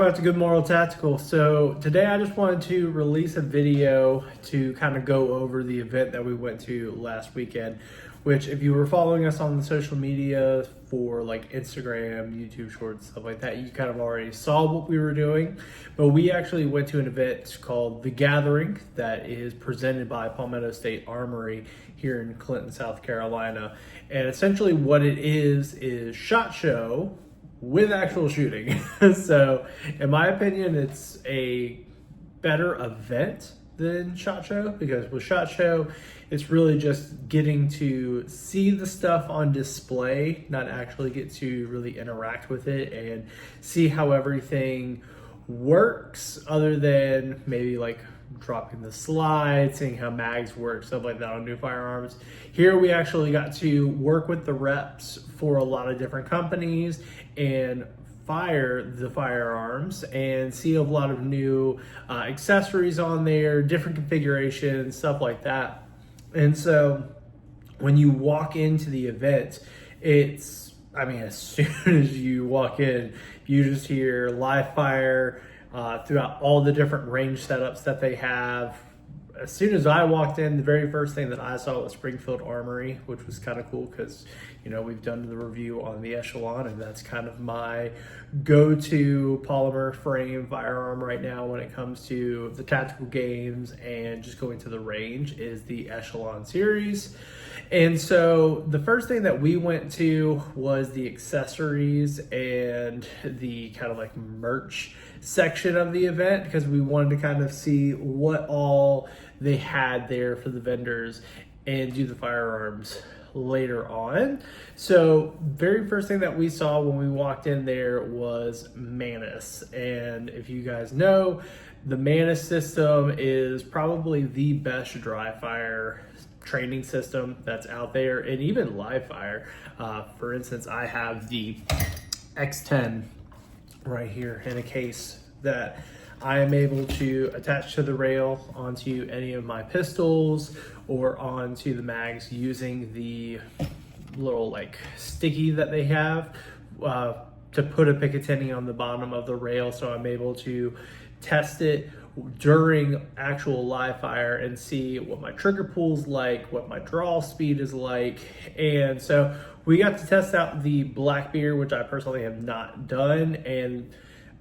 Welcome back to Good Moral Tactical. So today I just wanted to release a video to kind of go over the event that we went to last weekend, which if you were following us on the social media for like Instagram, YouTube Shorts, stuff like that, you kind of already saw what we were doing. But we actually went to an event called The Gathering that is presented by Palmetto State Armory here in Clinton, South Carolina. And essentially what it is SHOT Show with actual shooting. So in my opinion, it's a better event than SHOT Show, because with SHOT Show, it's really just getting to see the stuff on display, not actually get to really interact with it and see how everything works, other than maybe like dropping the slide, seeing how mags work, stuff like that on new firearms. Here we actually got to work with the reps for a lot of different companies and fire the firearms and see a lot of new accessories on there, different configurations, stuff like that. And so when you walk into the event, as soon as you walk in, you just hear live fire throughout all the different range setups that they have. As soon as I walked in, the very first thing that I saw was Springfield Armory, which was kind of cool because, you know, we've done the review on the Echelon, and that's kind of my go-to polymer frame firearm right now when it comes to the tactical games and just going to the range is the Echelon series. And so the first thing that we went to was the accessories and the kind of like merch section of the event, because we wanted to kind of see what all they had there for the vendors and do the firearms later on. So very first thing that we saw when we walked in there was Manus. And if you guys know, the Manus system is probably the best dry fire training system that's out there, and even live fire. For instance, I have the X10 right here in a case that I am able to attach to the rail onto any of my pistols or onto the mags using the little like sticky that they have to put a Picatinny on the bottom of the rail. So I'm able to test it during actual live fire and see what my trigger pull's like, what my draw speed is like. And so we got to test out the Blackbeard, which I personally have not done, and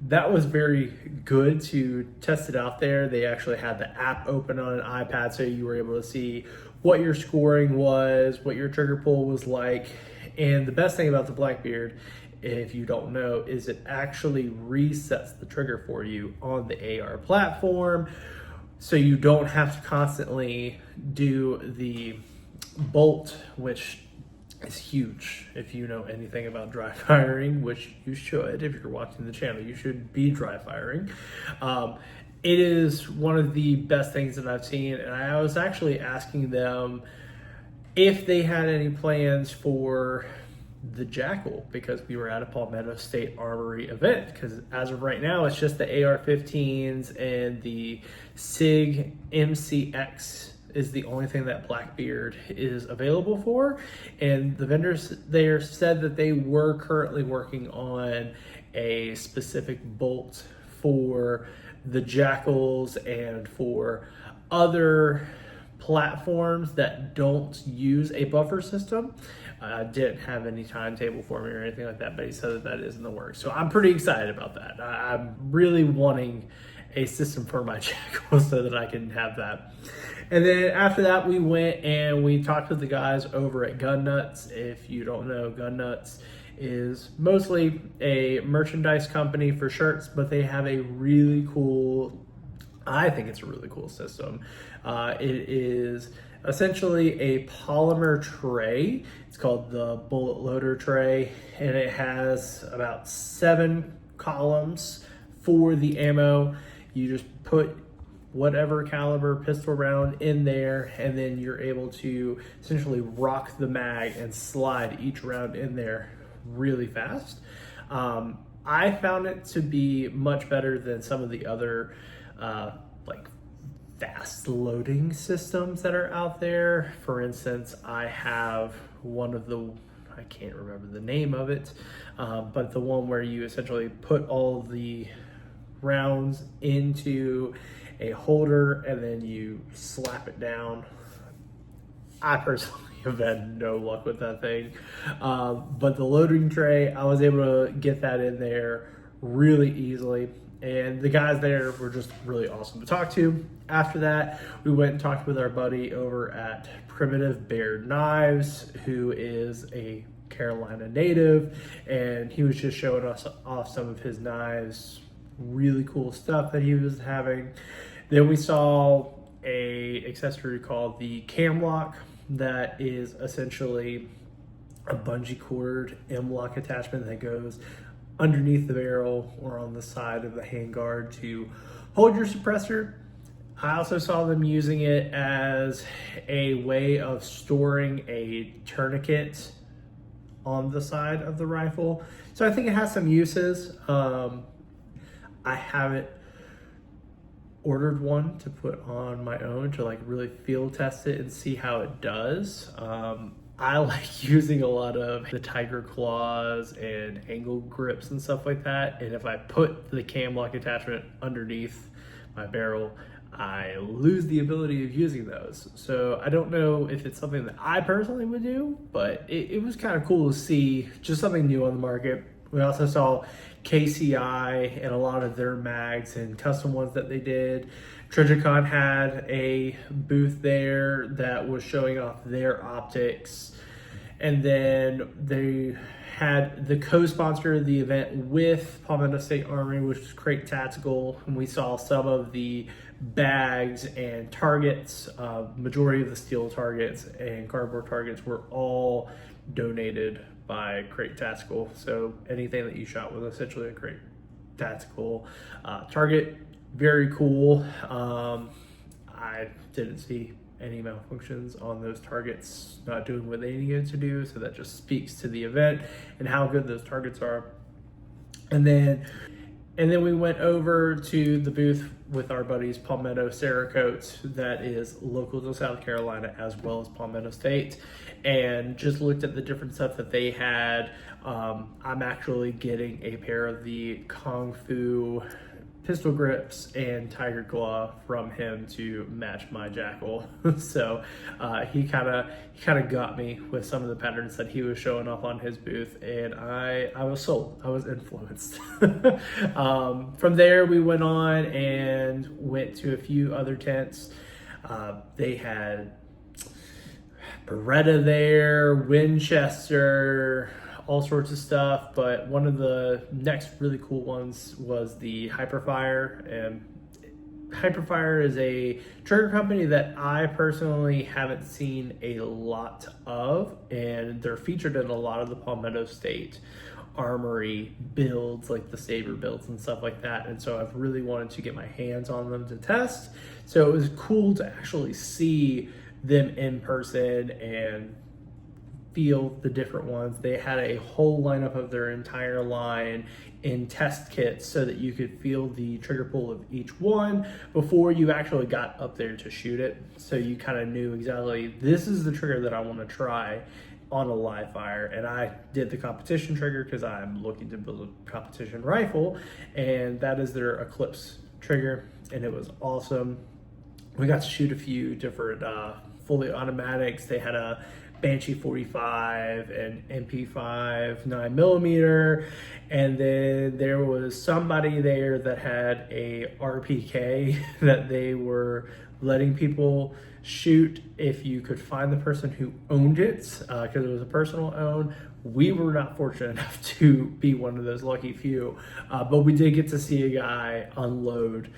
that was very good to test it out there. They actually had the app open on an iPad, so you were able to see what your scoring was, what your trigger pull was like. And the best thing about the Blackbeard, if you don't know, is it actually resets the trigger for you on the AR platform, so you don't have to constantly do the bolt, which is huge. If you know anything about dry firing, which you should, if you're watching the channel, you should be dry firing. It is one of the best things that I've seen, and I was actually asking them if they had any plans for the Jackal, because we were at a Palmetto State Armory event, because as of right now it's just the AR-15s and the SIG MCX is the only thing that Blackbeard is available for. And the vendors there said that they were currently working on a specific bolt for the Jackals and for other platforms that don't use a buffer system. Didn't have any timetable for me or anything like that, but he said that that is in the works. So I'm pretty excited about that. I'm really wanting a system for my Jackal so that I can have that. And then after that, we went and we talked to the guys over at Gun Nuts. If you don't know, Gun Nuts is mostly a merchandise company for shirts, but they have a really cool, I think it's a really cool system. It is essentially a polymer tray. It's called the Bullet Loader Tray, and it has about 7 columns for the ammo. You just put whatever caliber pistol round in there, and then you're able to essentially rock the mag and slide each round in there really fast. I found it to be much better than some of the other like fast loading systems that are out there. For instance, I have one of the, I can't remember the name of it, but the one where you essentially put all the rounds into a holder and then you slap it down. I personally have had no luck with that thing. But the loading tray, I was able to get that in there really easily. And the guys there were just really awesome to talk to. After that, we went and talked with our buddy over at Primitive Bear Knives, who is a Carolina native, and he was just showing us off some of his knives, really cool stuff that he was having. Then we saw a accessory called the cam lock that is essentially a bungee cord M-lock attachment that goes underneath the barrel or on the side of the handguard to hold your suppressor. I also saw them using it as a way of storing a tourniquet on the side of the rifle. So I think it has some uses. I haven't ordered one to put on my own to like really field test it and see how it does. I like using a lot of the tiger claws and angle grips and stuff like that. And if I put the cam lock attachment underneath my barrel, I lose the ability of using those. So I don't know if it's something that I personally would do, but it was kind of cool to see just something new on the market. We also saw KCI and a lot of their mags and custom ones that they did. Trijicon had a booth there that was showing off their optics. And then they had the co-sponsor of the event with Palmetto State Armory, which was Crate Tactical. And we saw some of the bags and targets. Majority of the steel targets and cardboard targets were all donated by Crate Tactical. So anything that you shot was essentially a Crate Tactical target. Very cool. I didn't see any malfunctions on those targets not doing what they needed to do, so that just speaks to the event and how good those targets are. And then we went over to the booth with our buddies Palmetto Cerakote, that is local to South Carolina as well as Palmetto State, and just looked at the different stuff that they had. I'm actually getting a pair of the Kung Fu pistol grips and tiger claw from him to match my Jackal. So he kind of got me with some of the patterns that he was showing off on his booth, and I was sold. I was influenced. From there we went on and went to a few other tents. They had Beretta there, Winchester, all sorts of stuff, but one of the next really cool ones was the Hyperfire. And Hyperfire is a trigger company that I personally haven't seen a lot of, and they're featured in a lot of the Palmetto State Armory builds, like the Saber builds and stuff like that. And so I've really wanted to get my hands on them to test. So it was cool to actually see them in person and feel the different ones. They had a whole lineup of their entire line in test kits so that you could feel the trigger pull of each one before you actually got up there to shoot it. So you kind of knew exactly, this is the trigger that I want to try on a live fire. And I did the competition trigger because I'm looking to build a competition rifle, and that is their Eclipse trigger, and it was awesome. We got to shoot a few different fully automatics. They had a Banshee 45 and MP5 9mm, and then there was somebody there that had a RPK that they were letting people shoot if you could find the person who owned it, because it was a personal own. We were not fortunate enough to be one of those lucky few, but we did get to see a guy unload.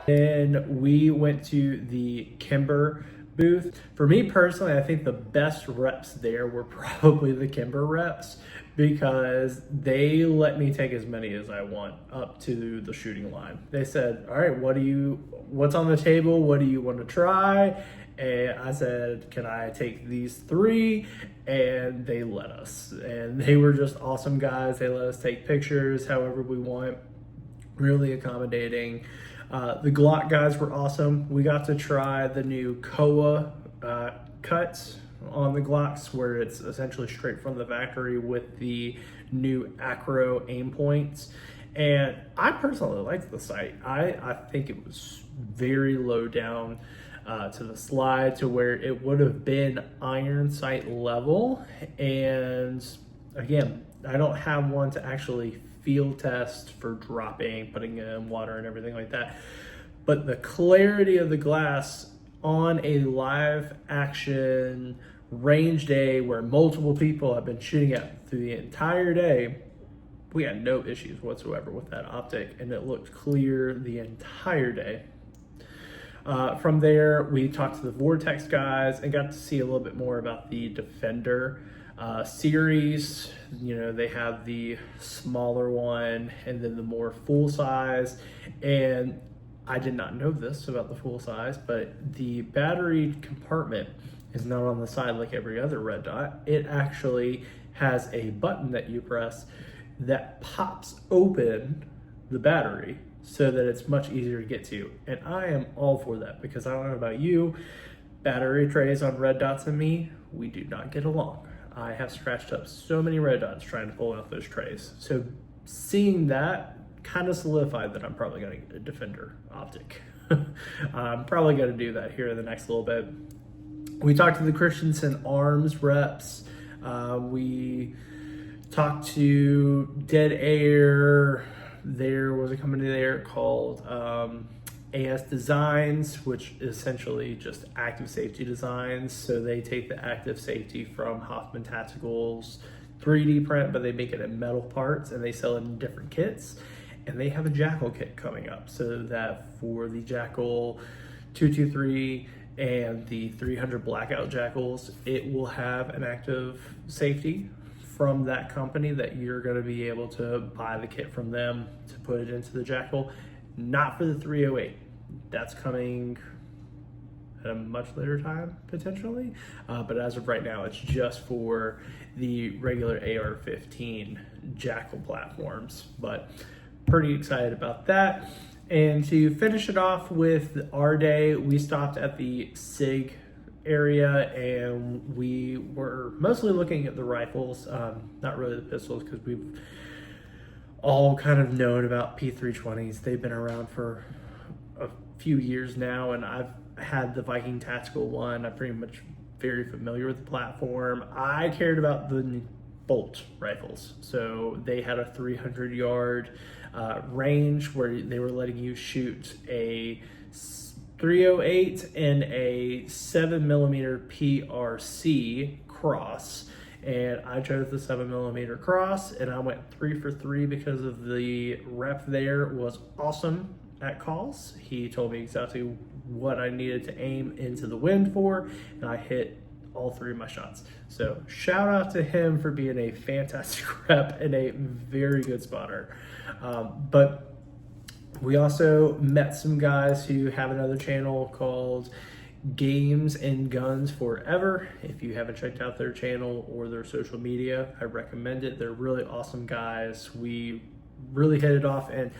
Then we went to the Kimber booth. For me personally, I think the best reps there were probably the Kimber reps, because they let me take as many as I want up to the shooting line. They said, all right, what's on the table? What do you want to try? And I said, can I take these 3? And they let us. And they were just awesome guys. They let us take pictures however we want. Really accommodating. The Glock guys were awesome. We got to try the new Koa cuts on the Glocks, where it's essentially straight from the factory with the new Acro aim points. And I personally liked the sight. I think it was very low down to the slide to where it would have been iron sight level. And again, I don't have one to actually field test for dropping, putting it in water and everything like that. But the clarity of the glass on a live action range day where multiple people have been shooting at through the entire day, we had no issues whatsoever with that optic, and it looked clear the entire day. From there, we talked to the Vortex guys and got to see a little bit more about the Defender series. You know, they have the smaller one and then the more full size. And I did not know this about the full size, but the battery compartment is not on the side like every other red dot. It actually has a button that you press that pops open the battery so that it's much easier to get to. And I am all for that, because I don't know about you, battery trays on red dots and me, we do not get along. I have scratched up so many red dots trying to pull out those trays. So seeing that kind of solidified that I'm probably gonna get a Defender optic. I'm probably gonna do that here in the next little bit. We talked to the Christensen Arms reps. We talked to Dead Air. There was a company there called AS Designs, which is essentially just active safety designs. So they take the active safety from Hoffman Tactical's 3D print, but they make it in metal parts and they sell it in different kits. And they have a Jackal kit coming up, so that for the Jackal 223 and the 300 Blackout Jackals, it will have an active safety from that company that you're going to be able to buy the kit from them to put it into the Jackal. Not for the 308. That's coming at a much later time, potentially. But as of right now, it's just for the regular AR-15 Jackal platforms. But pretty excited about that. And to finish it off with our day, we stopped at the SIG area and we were mostly looking at the rifles, not really the pistols, because we've all kind of known about P320s. They've been around for a few years now, and I've had the Viking Tactical one. I'm pretty much very familiar with the platform. I cared about the bolt rifles. So they had a 300 yard range where they were letting you shoot a 308 and a 7mm PRC cross, and I chose the 7mm cross, and I went 3 for 3 because of the rep there was awesome at calls. He told me exactly what I needed to aim into the wind for, and I hit all 3 of my shots. So shout out to him for being a fantastic rep and a very good spotter. But we also met some guys who have another channel called Games and Guns Forever. If you haven't checked out their channel or their social media, I recommend it. They're really awesome guys. We really hit it off, and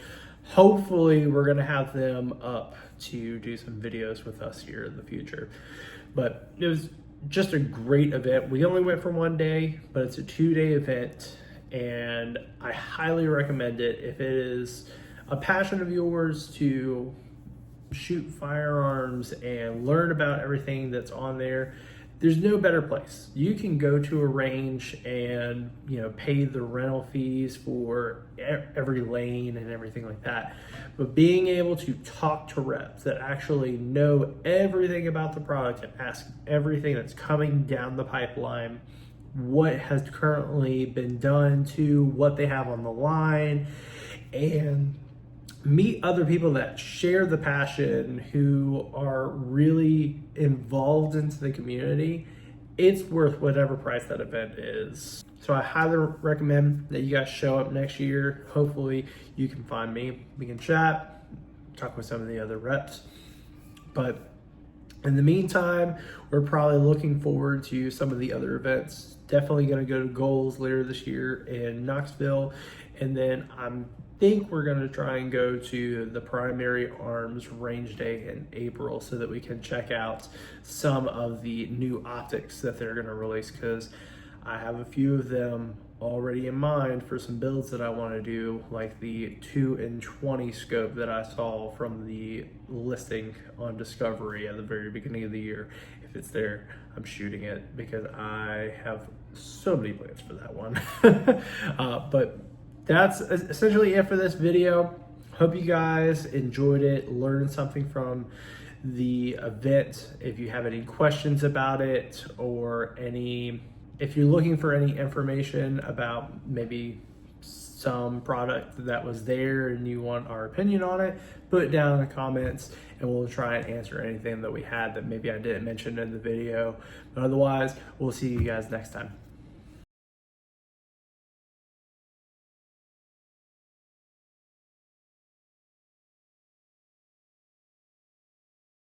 hopefully we're gonna have them up to do some videos with us here in the future. But it was just a great event. We only went for one day, but it's a 2-day event, and I highly recommend it. If it is a passion of yours to shoot firearms and learn about everything that's on there, there's no better place. You can go to a range and, you know, pay the rental fees for every lane and everything like that. But being able to talk to reps that actually know everything about the product and ask everything that's coming down the pipeline, what has currently been done to what they have on the line, and meet other people that share the passion, who are really involved into the community, it's worth whatever price that event is. So I highly recommend that you guys show up next year. Hopefully you can find me. We can chat, talk with some of the other reps. But In the meantime, we're probably looking forward to some of the other events. Definitely going to go to Goals later this year in Knoxville. And then I think we're going to try and go to the Primary Arms Range Day in April so that we can check out some of the new optics that they're going to release, because I have a few of them already in mind for some builds that I want to do, like the 2 and 20 scope that I saw from the listing on Discovery at the very beginning of the year. If it's there, I'm shooting it because I have so many plans for that one. But that's essentially it for this video. Hope you guys enjoyed it, learned something from the event. If you have any questions about it, or if you're looking for any information about maybe some product that was there and you want our opinion on it, put it down in the comments and we'll try and answer anything that we had that maybe I didn't mention in the video. But otherwise, we'll see you guys next time.